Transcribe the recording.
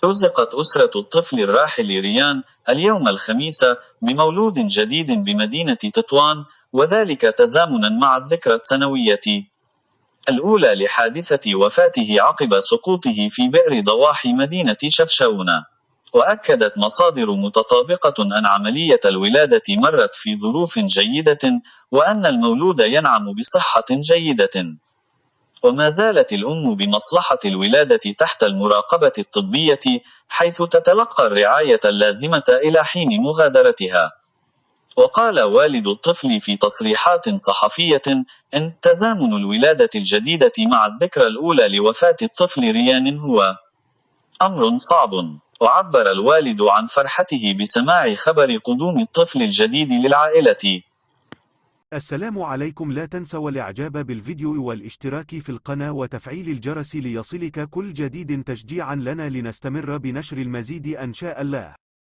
رُزقت أسرة الطفل الراحل ريان اليوم الخميس بمولود جديد بمدينة تطوان، وذلك تزامنًا مع الذكرى السنوية الأولى لحادثة وفاته عقب سقوطه في بئر ضواحي مدينة شفشاون. وأكدت مصادر متطابقة أن عملية الولادة مرت في ظروف جيدة، وأن المولود ينعم بصحة جيدة. وما زالت الأم بمصلحة الولادة تحت المراقبة الطبية، حيث تتلقى الرعاية اللازمة إلى حين مغادرتها. وقال والد الطفل في تصريحات صحفية إن تزامن الولادة الجديدة مع الذكرى الأولى لوفاة الطفل ريان هو أمر صعب. وعبر الوالد عن فرحته بسماع خبر قدوم الطفل الجديد للعائلة. السلام عليكم، لا تنسوا الاعجاب بالفيديو والاشتراك في القناة وتفعيل الجرس ليصلك كل جديد تشجيعا لنا لنستمر بنشر المزيد إن شاء الله.